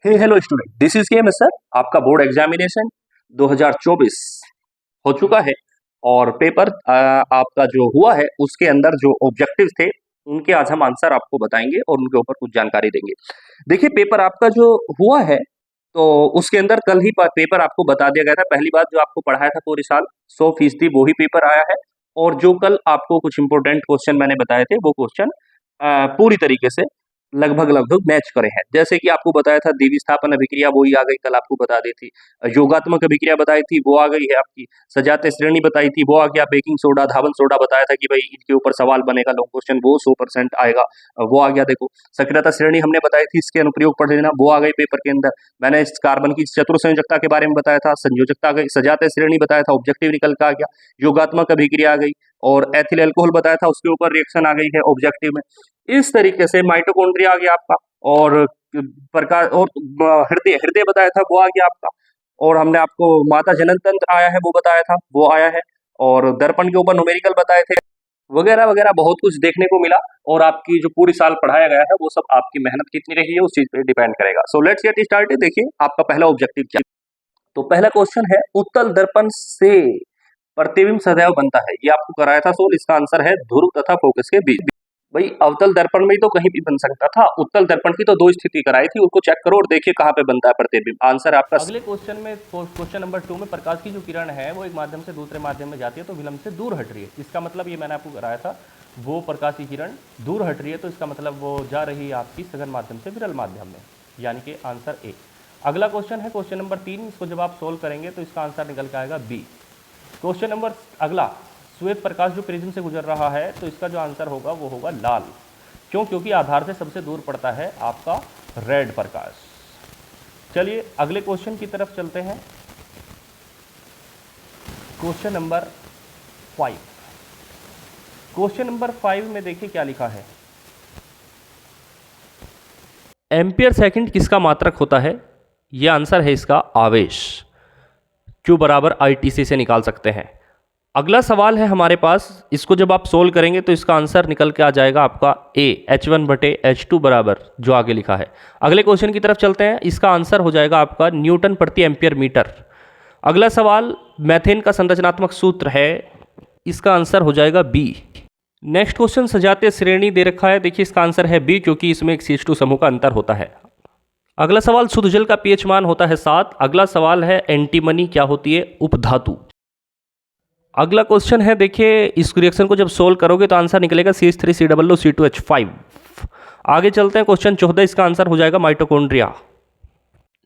Hey hello student, this is K sir. आपका board examination 2024 हो चुका है और पेपर आपका जो हुआ है उसके अंदर जो ऑब्जेक्टिव थे उनके आज हम आंसर आपको बताएंगे और उनके ऊपर कुछ जानकारी देंगे। देखिए, पेपर आपका जो हुआ है तो उसके अंदर कल ही पेपर आपको बता दिया गया था। पहली बात, जो आपको पढ़ाया था पूरी साल 100% वो ही पेपर आया है और जो कल आपको कुछ इंपॉर्टेंट क्वेश्चन मैंने बताए थे वो क्वेश्चन पूरी तरीके से लगभग लगभग मैच करे हैं। जैसे कि आपको बताया था देवी स्थापन अभिक्रिया, वो ही आ गई, कल आपको बता दी थी। योगात्मक अभिक्रिया बताई थी, वो आ गई है आपकी। सजातीय श्रेणी बताई थी, वो आ गया। बेकिंग सोडा, धावन सोडा बताया था कि भाई इनके ऊपर सवाल बनेगा लॉन्ग क्वेश्चन, वो 100% आएगा, वो आ गया। देखो, सक्रियता श्रेणी हमने बताई थी, इसके अनुप्रयोग पढ़ लेना, वो आ गई पेपर के अंदर। मैंने इस कार्बन की चतुर संयोजकता के बारे में बताया था, संयोजकता आ गई। सजातीय श्रेणी बताया था, ऑब्जेक्टिव निकल का आ गया। योगात्मक अभिक्रिया आ गई और एथिल अल्कोहल बताया था, उसके ऊपर रिएक्शन आ गई है ऑब्जेक्टिव में। इस तरीके से माइटोकॉन्ड्रिया आ गया आपका और प्रकार और हृदय हृदय बताया था, वो आ गया आपका। और हमने आपको माता जनन तंत्र आया है, वो बताया था, वो आया है। और दर्पण के ऊपर न्यूमेरिकल बताए थे, वगैरह वगैरह बहुत कुछ देखने को मिला। और आपकी जो पूरी साल पढ़ाया गया है वो सब आपकी मेहनत कितनी रही है उस चीज पे डिपेंड करेगा। So let's get started. देखिए, आपका पहला ऑब्जेक्टिव क्या है। तो पहला क्वेश्चन है, उत्तल दर्पण से प्रतिबिंब सदैव बनता है। ये आपको कराया था सोल। इसका आंसर है ध्रुव तथा फोकस के बीच। भाई, अवतल दर्पण में ही तो कहीं भी बन सकता था। उत्तल दर्पण की तो दो स्थिति कराई थी, उसको चेक करो और देखिए कहाँ पे बनता है प्रतिबिंब। आंसर आपका अगले क्वेश्चन में, क्वेश्चन नंबर 2 में प्रकाश की जो किरण है वो एक माध्यम से दूसरे माध्यम में जाती है तो विलंब से दूर हट रही है। इसका मतलब ये मैंने आपको कराया था, वो प्रकाश की किरण दूर हट रही है तो इसका मतलब वो जा रही है आपकी सघन माध्यम से विरल माध्यम में, यानी कि आंसर ए। अगला क्वेश्चन है क्वेश्चन नंबर 3। इसको जब आप सोल्व करेंगे तो इसका आंसर निकल के आएगा बी। क्वेश्चन नंबर अगला, श्वेत प्रकाश जो प्रिज्म से गुजर रहा है तो इसका जो आंसर होगा वो होगा लाल। क्यों? क्योंकि आधार से सबसे दूर पड़ता है आपका रेड प्रकाश। चलिए अगले क्वेश्चन की तरफ चलते हैं। Question number 5। क्वेश्चन नंबर 5 में देखिए क्या लिखा है। एम्पियर सेकंड किसका मात्रक होता है? यह आंसर है इसका आवेश। Q बराबर ITC से निकाल सकते हैं। अगला सवाल है हमारे पास, इसको जब आप सोल्व करेंगे तो इसका आंसर निकल के आ जाएगा आपका A, H1 बटे H2 बराबर जो आगे लिखा है। अगले क्वेश्चन की तरफ चलते हैं। इसका आंसर हो जाएगा आपका न्यूटन प्रति एम्पियर मीटर। अगला सवाल, मैथेन का संरचनात्मक सूत्र है, इसका आंसर हो जाएगा B। नेक्स्ट क्वेश्चन, सजातीय श्रेणी दे रखा है, देखिए इसका आंसर है B क्योंकि इसमें एक CH2 समूह का अंतर होता है। अगला सवाल, शुद्ध जल का pH मान होता है 7। अगला सवाल है एंटीमनी क्या होती है? उपधातु। अगला क्वेश्चन है, देखिए इस रिएक्शन को जब सोल्व करोगे तो आंसर निकलेगा CH3COO C2H5। आगे चलते हैं, क्वेश्चन 14। इसका आंसर हो जाएगा माइटोकॉन्ड्रिया।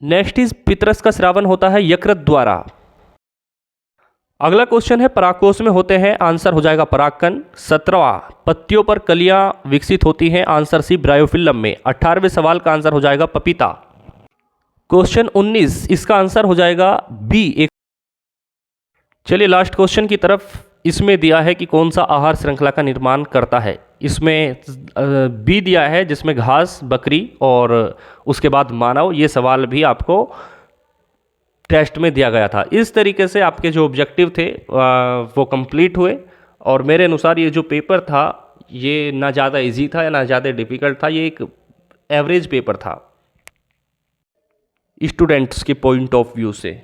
नेक्स्ट इज पितरस का स्रावन होता है यकृत द्वारा। अगला क्वेश्चन है, परागकोश में होते हैं, आंसर हो जाएगा परागकण। 17वां, पत्तियों पर कलियां विकसित होती हैं, आंसर सी ब्रायोफिल्म में। 18वें सवाल का आंसर हो जाएगा पपीता। क्वेश्चन 19, इसका आंसर हो जाएगा बी। चलिए लास्ट क्वेश्चन की तरफ। इसमें दिया है कि कौन सा आहार श्रृंखला का निर्माण करता है। इसमें बी दिया है जिसमें घास, बकरी और उसके बाद मानव। ये सवाल भी आपको टेस्ट में दिया गया था। इस तरीके से आपके जो ऑब्जेक्टिव थे वो कंप्लीट हुए और मेरे अनुसार ये जो पेपर था ये ना ज़्यादा इजी था या ना ज़्यादा डिफ़िकल्ट था। ये एक एवरेज पेपर था स्टूडेंट्स के पॉइंट ऑफ व्यू से।